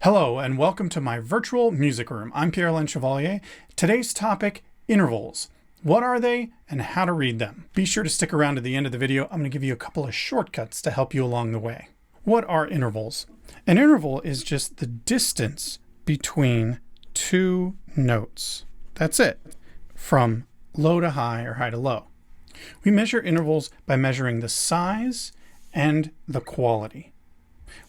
Hello and welcome to my virtual music room. I'm Pierre-Alain. Today's topic, intervals. What are they and how to read them? Be sure to stick around to the end of the video. I'm going to give you a couple of shortcuts to help you along the way. What are intervals? An interval is just the distance between two notes. That's it, from low to high or high to low. We measure intervals by measuring the size and the quality.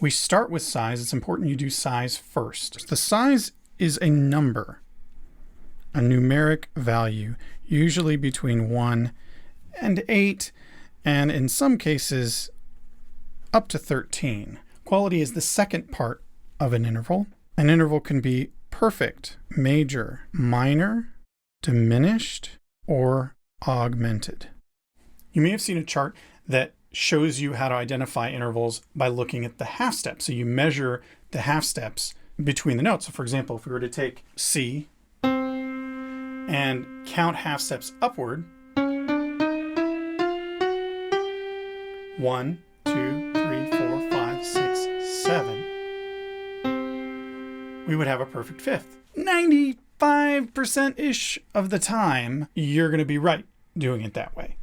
We start with size. It's important you do size first. The size is a number, a numeric value, usually between 1 and 8, and in some cases up to 13. Quality is the second part of an interval. An interval can be perfect, major, minor, diminished, or augmented. You may have seen a chart that shows you how to identify intervals by looking at the half steps. So you measure the half steps between the notes. So for example, if we were to take C and count half steps upward, 1, 2, 3, 4, 5, 6, 7, we would have a perfect fifth. 95%-ish of the time, you're going to be right doing it that way.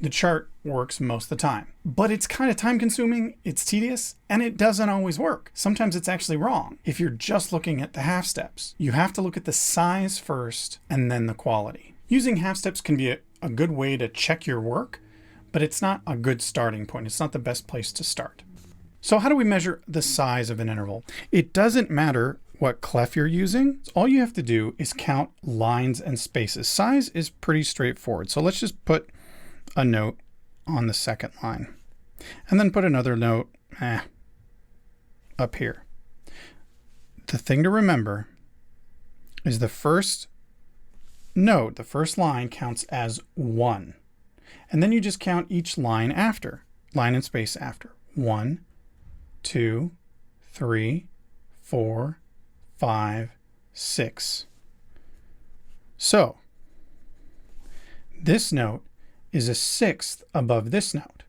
The chart works most of the time, but it's kind of time consuming, it's tedious, and it doesn't always work. Sometimes it's actually wrong if you're just looking at the half steps. You have to look at the size first and then the quality. Using half steps can be a good way to check your work, but it's not a good starting point. It's not the best place to start. So how do we measure the size of an interval? It doesn't matter what clef you're using. All you have to do is count lines and spaces. Size is pretty straightforward. So let's just put a note on the second line and then put another note up here. The thing to remember is the first note, the first line, counts as 1, and then you just count each line after, line and space after. 1, 2, 3, 4, 5, 6. So this note is a sixth above this note.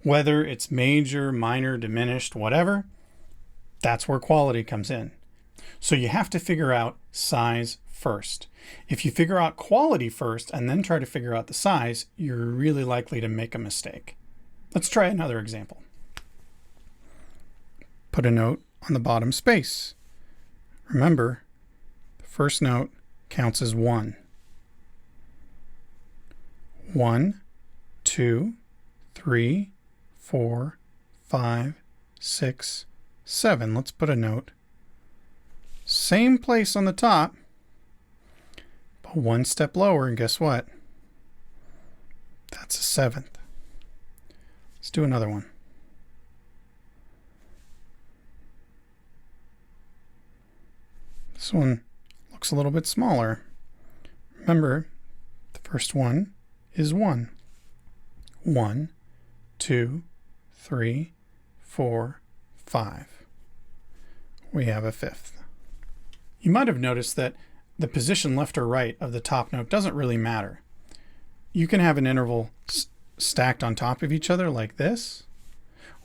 Whether it's major, minor, diminished, whatever, that's where quality comes in. So you have to figure out size first. If you figure out quality first and then try to figure out the size, you're really likely to make a mistake. Let's try another example. Put a note on the bottom space. Remember, the first note counts as 1. 1, 2, 3, 4, 5, 6, 7. Let's put a note. Same place on the top, but one step lower, and guess what? That's a seventh. Let's do another one. This one looks a little bit smaller. Remember, the first one is 1. 1, 2, 3, 4, 5. We have a fifth. You might have noticed that the position left or right of the top note doesn't really matter. You can have an interval stacked on top of each other like this,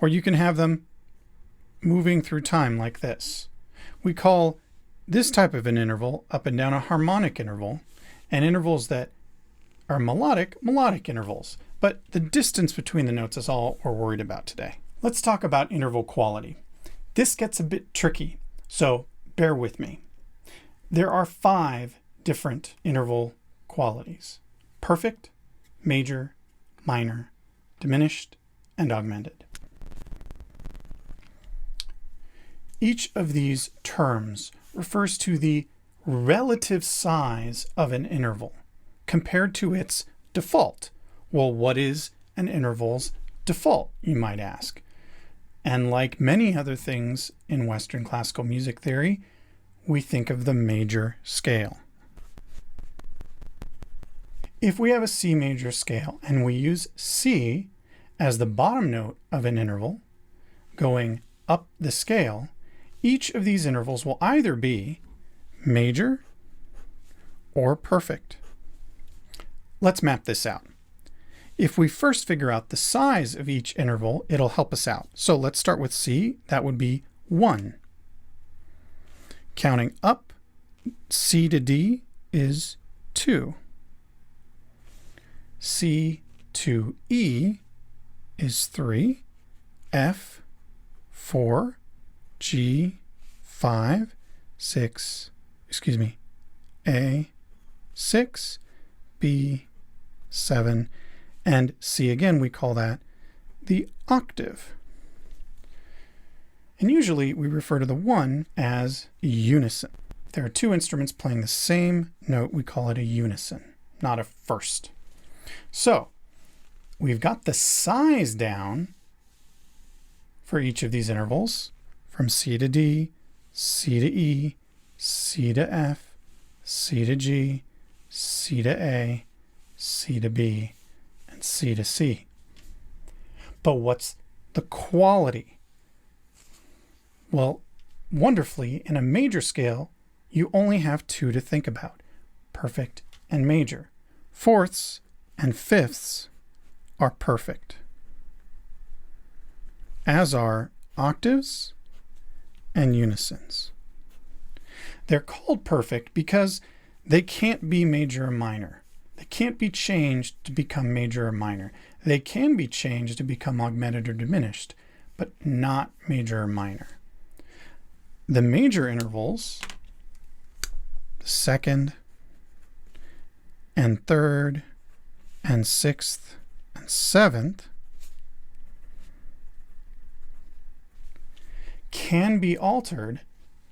or you can have them moving through time like this. We call this type of an interval up and down a harmonic interval, and intervals that are melodic intervals. But the distance between the notes is all we're worried about today. Let's talk about interval quality. This gets a bit tricky, so bear with me. There are 5 different interval qualities: perfect, major, minor, diminished, and augmented. Each of these terms refers to the relative size of an interval compared to its default. Well, what is an interval's default, you might ask? And like many other things in Western classical music theory, we think of the major scale. If we have a C major scale and we use C as the bottom note of an interval going up the scale, each of these intervals will either be major or perfect. Let's map this out. If we first figure out the size of each interval, it'll help us out. So let's start with C. That would be 1. Counting up, C to D is 2. C to E is 3. F, 4. G, 5. 6, excuse me, A, 6. B, 7. And C again, we call that the octave. And usually we refer to the 1 as unison. If there are two instruments playing the same note, we call it a unison, not a first. So we've got the size down for each of these intervals, from C to D, C to E, C to F, C to G, C to A, C to B, and C to C. But what's the quality? Well, wonderfully, in a major scale, you only have two to think about: perfect and major. Fourths and fifths are perfect, as are octaves and unisons. They're called perfect because they can't be major or minor. They can't be changed to become major or minor. They can be changed to become augmented or diminished, but not major or minor. The major intervals, the second and third and sixth and seventh, can be altered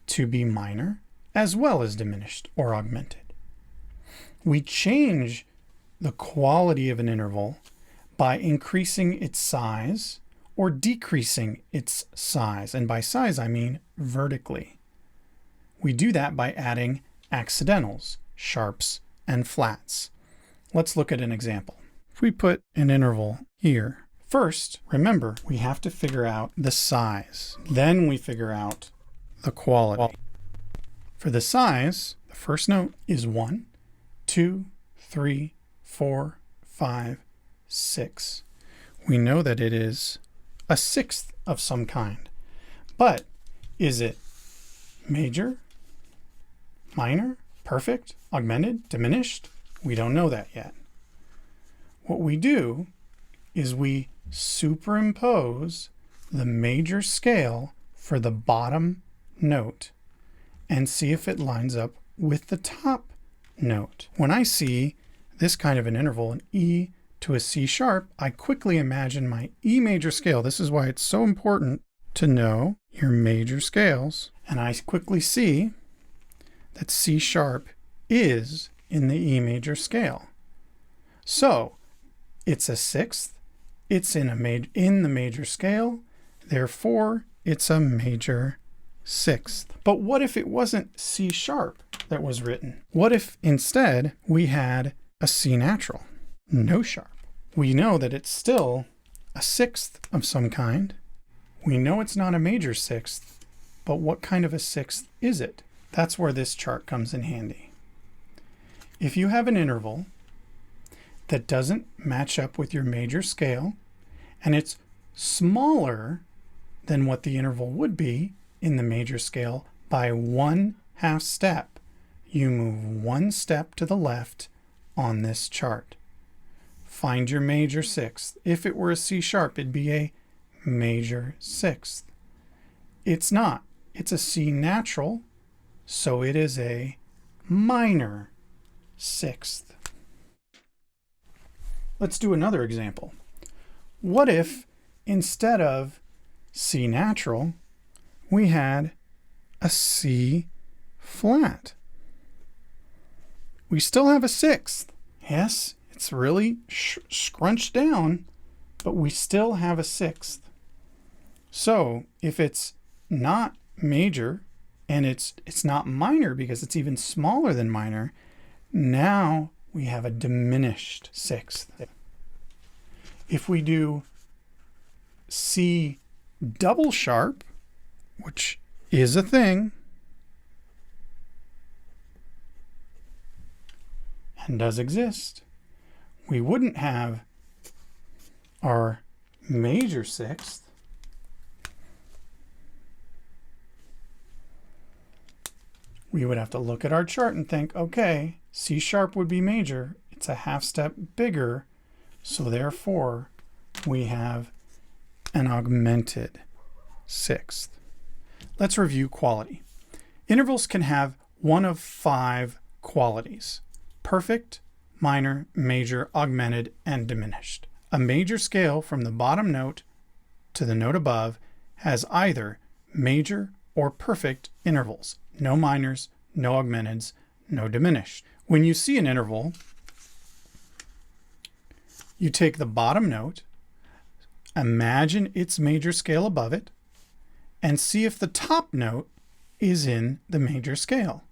to be minor as well as diminished or augmented. We change the quality of an interval by increasing its size or decreasing its size. And by size, I mean vertically. We do that by adding accidentals, sharps, and flats. Let's look at an example. If we put an interval here, first, remember, we have to figure out the size. Then we figure out the quality. For the size, the first note is 1, 2, 3, 4, 5, 6. We know that it is a sixth of some kind. But is it major, minor, perfect, augmented, diminished? We don't know that yet. What we do is we superimpose the major scale for the bottom note and see if it lines up with the top note. When I see this kind of an interval, an E to a C sharp, I quickly imagine my E major scale. This is why it's so important to know your major scales. And I quickly see that C sharp is in the E major scale. So it's a sixth, it's in the major scale, therefore it's a major sixth. But what if it wasn't C sharp that was written? What if instead we had a C natural, no sharp? We know that it's still a sixth of some kind. We know it's not a major sixth, but what kind of a sixth is it? That's where this chart comes in handy. If you have an interval that doesn't match up with your major scale, and it's smaller than what the interval would be in the major scale by 1/2 step, you move 1 step to the left on this chart. Find your major sixth. If it were a C sharp, it'd be a major sixth. It's not. It's a C natural, so it is a minor sixth. Let's do another example. What if instead of C natural, we had a C flat? We still have a sixth. Yes, it's really scrunched down, but we still have a sixth. So if it's not major and it's not minor because it's even smaller than minor, now we have a diminished sixth. If we do C double sharp, which is a thing and does exist, we wouldn't have our major sixth, we would have to look at our chart and think, okay, C sharp would be major. It's a half step bigger. So therefore, we have an augmented sixth. Let's review quality. Intervals can have one of 5 qualities: perfect, minor, major, augmented, and diminished. A major scale from the bottom note to the note above has either major or perfect intervals. No minors, no augmenteds, no diminished. When you see an interval, you take the bottom note, imagine its major scale above it, and see if the top note is in the major scale.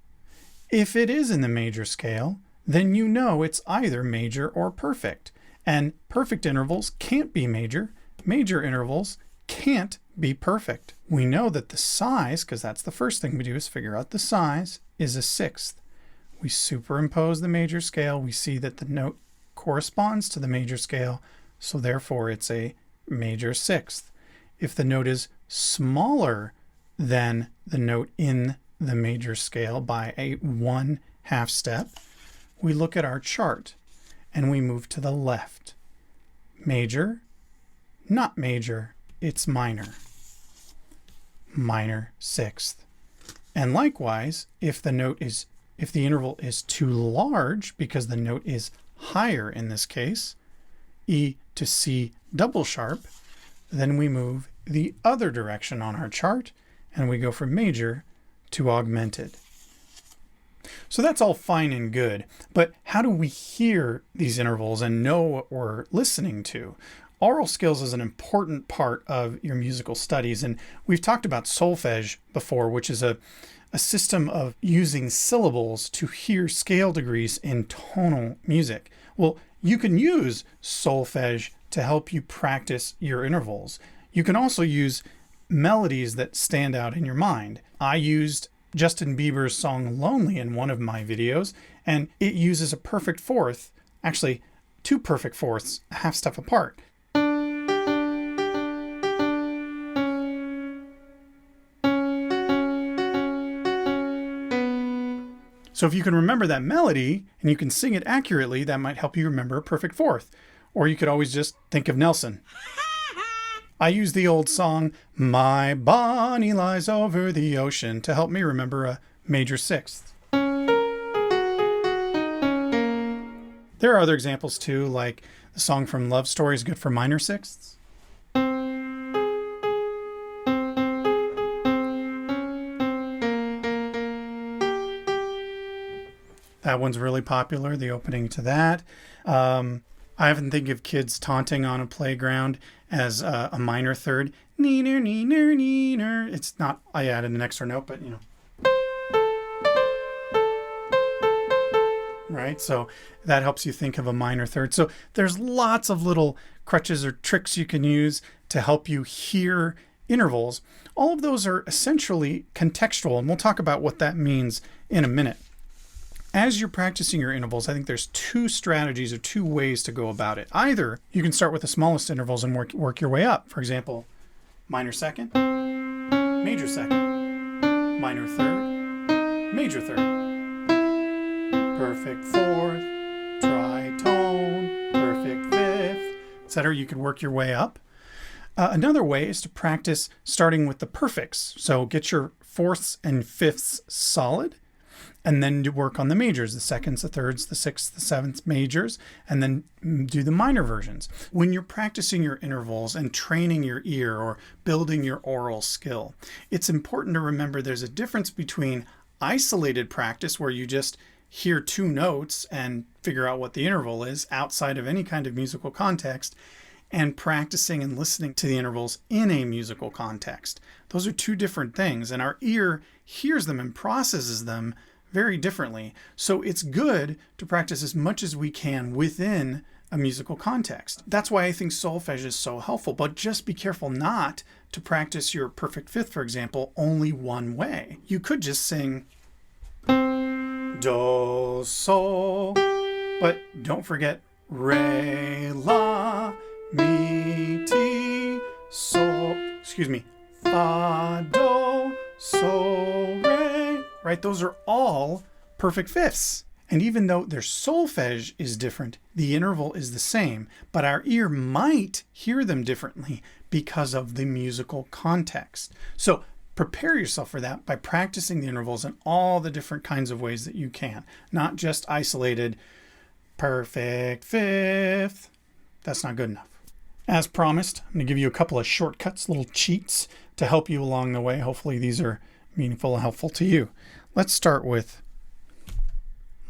If it is in the major scale, then you know it's either major or perfect. And perfect intervals can't be major. Major intervals can't be perfect. We know that the size, because that's the first thing we do is figure out the size, is a sixth. We superimpose the major scale. We see that the note corresponds to the major scale, so therefore it's a major sixth. If the note is smaller than the note in the major scale by a 1/2 step, we look at our chart and we move to the left. Major, not major, it's minor. Minor sixth. And likewise, if the interval is too large, because the note is higher in this case, E to C double sharp, then we move the other direction on our chart and we go from major to augmented. So that's all fine and good, but how do we hear these intervals and know what we're listening to? Aural skills is an important part of your musical studies, and we've talked about solfege before, which is a system of using syllables to hear scale degrees in tonal music. Well, you can use solfege to help you practice your intervals. You can also use melodies that stand out in your mind. I used Justin Bieber's song Lonely in one of my videos, and it uses a perfect fourth, actually 2 perfect fourths, a half step apart. So if you can remember that melody and you can sing it accurately, that might help you remember a perfect fourth. Or you could always just think of Nelson. I use the old song, My Bonnie Lies Over the Ocean, to help me remember a major sixth. There are other examples too, like the song from Love Story is good for minor sixths. That one's really popular, the opening to that. I often think of kids taunting on a playground as a minor third. Neener, neener, neener. It's not, I added an extra note, but you know. Right? So that helps you think of a minor third. So there's lots of little crutches or tricks you can use to help you hear intervals. All of those are essentially contextual, and we'll talk about what that means in a minute. As you're practicing your intervals, I think there's 2 strategies or 2 ways to go about it. Either you can start with the smallest intervals and work your way up. For example, minor second, major second, minor third, major third, perfect fourth, tritone, perfect fifth, etc. You could work your way up. Another way is to practice starting with the perfects. So get your fourths and fifths solid, and then to work on the majors, the seconds, the thirds, the sixths, the sevenths, majors, and then do the minor versions. When you're practicing your intervals and training your ear or building your aural skill, it's important to remember there's a difference between isolated practice, where you just hear 2 notes and figure out what the interval is outside of any kind of musical context, and practicing and listening to the intervals in a musical context. Those are 2 different things, and our ear hears them and processes them very differently. So it's good to practice as much as we can within a musical context. That's why I think solfege is so helpful, but just be careful not to practice your perfect fifth, for example, only one way. You could just sing do, sol, but don't forget re, la, mi, ti, sol, fa, do, sol, re, right? right? Those are all perfect fifths. And even though their solfege is different, the interval is the same, but our ear might hear them differently because of the musical context. So prepare yourself for that by practicing the intervals in all the different kinds of ways that you can, not just isolated perfect fifth. That's not good enough. As promised, I'm going to give you a couple of shortcuts, little cheats to help you along the way. Hopefully these are meaningful and helpful to you. Let's start with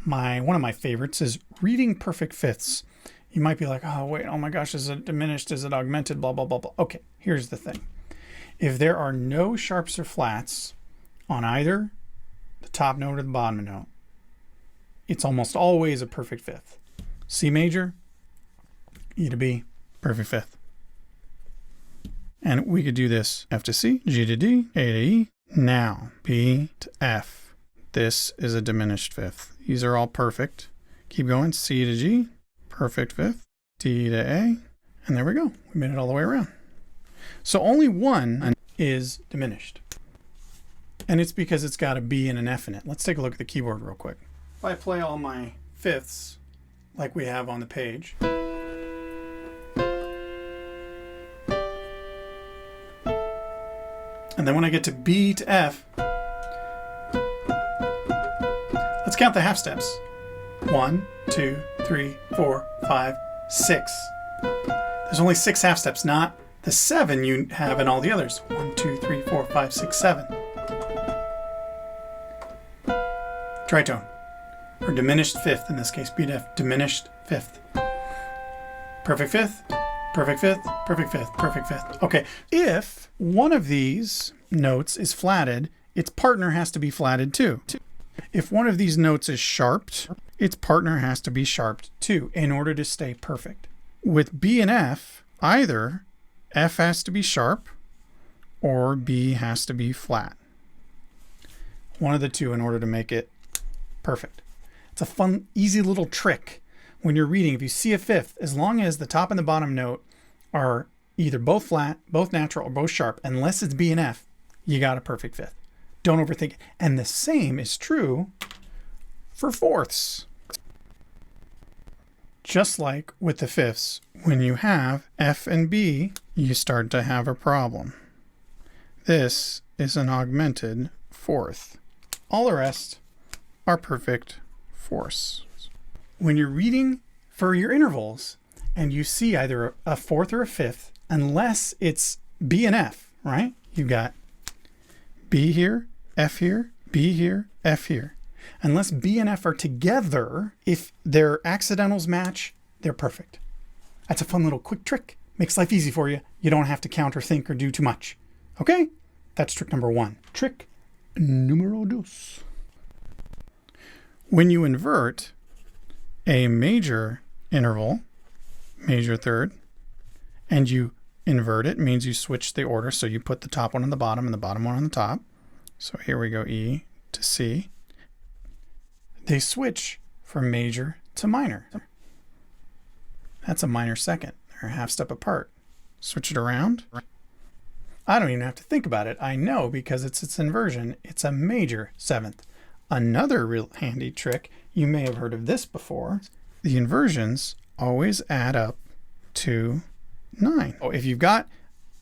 one of my favorites is reading perfect fifths. You might be like, oh wait, oh my gosh, is it diminished? Is it augmented? Blah, blah, blah, blah. Okay, here's the thing. If there are no sharps or flats on either the top note or the bottom note, it's almost always a perfect fifth. C major, E to B, perfect fifth. And we could do this F to C, G to D, A to E. Now, B to F. This is a diminished fifth. These are all perfect. Keep going, C to G, perfect fifth, D to A, and there we go. We made it all the way around. So only one is diminished. And it's because it's got a B and an F in it. Let's take a look at the keyboard real quick. If I play all my fifths like we have on the page, and then when I get to B to F, let's count the half steps. 1, 2, 3, 4, 5, 6. There's only 6 half steps, not the 7 you have in all the others. 1, 2, 3, 4, 5, 6, 7. Tritone, or diminished fifth in this case, B to F, diminished fifth. Perfect fifth, perfect fifth, perfect fifth, perfect fifth. Okay, if one of these notes is flatted, its partner has to be flatted too. If one of these notes is sharped, its partner has to be sharped too in order to stay perfect. With B and F, either F has to be sharp or B has to be flat. One of the two in order to make it perfect. It's a fun, easy little trick when you're reading. If you see a fifth, as long as the top and the bottom note are either both flat, both natural, or both sharp, unless it's B and F, you got a perfect fifth. Don't overthink it. And the same is true for fourths. Just like with the fifths, when you have F and B, you start to have a problem. This is an augmented fourth. All the rest are perfect fourths. When you're reading for your intervals and you see either a fourth or a fifth, unless it's B and F, right? You've got B here, F here, B here, F here. Unless B and F are together, if their accidentals match, they're perfect. That's a fun little quick trick. Makes life easy for you. You don't have to count or think or do too much. Okay? That's trick number 1. Trick numero dos. When you invert a major interval, major third, and you invert it, means you switch the order. So you put the top one on the bottom and the bottom one on the top. So here we go, E to C. They switch from major to minor. That's a minor second. They're a half step apart. Switch it around. I don't even have to think about it. I know because it's its inversion. It's a major seventh. Another real handy trick, you may have heard of this before. The inversions always add up to 9. Oh, if you've got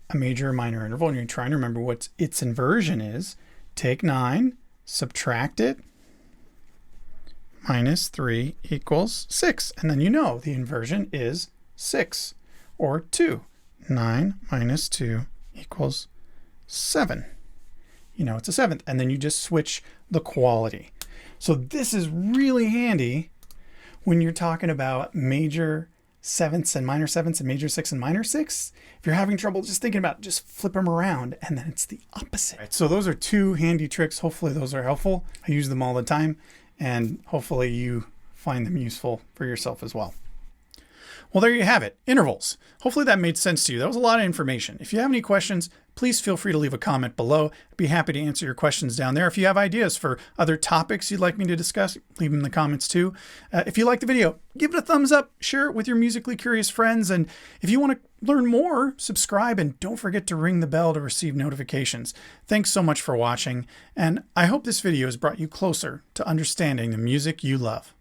a major or minor interval and you're trying to remember what its inversion is, take 9, subtract it, minus 3 equals 6. And then you know the inversion is 6 or 2. 9 minus 2 equals 7. You know it's a seventh. And then you just switch the quality. So this is really handy when you're talking about major sevenths and major 6 and minor 6. If you're having trouble just thinking about it, just flip them around and then it's the opposite. Right, so those are 2 handy tricks. Hopefully those are helpful. I use them all the time and hopefully you find them useful for yourself as well. Well, there you have it, intervals. Hopefully that made sense to you. That was a lot of information. If you have any questions, please feel free to leave a comment below. I'd be happy to answer your questions down there. If you have ideas for other topics you'd like me to discuss, leave them in the comments too. If you like the video, give it a thumbs up, share it with your musically curious friends, and if you want to learn more, subscribe, and don't forget to ring the bell to receive notifications. Thanks so much for watching, and I hope this video has brought you closer to understanding the music you love.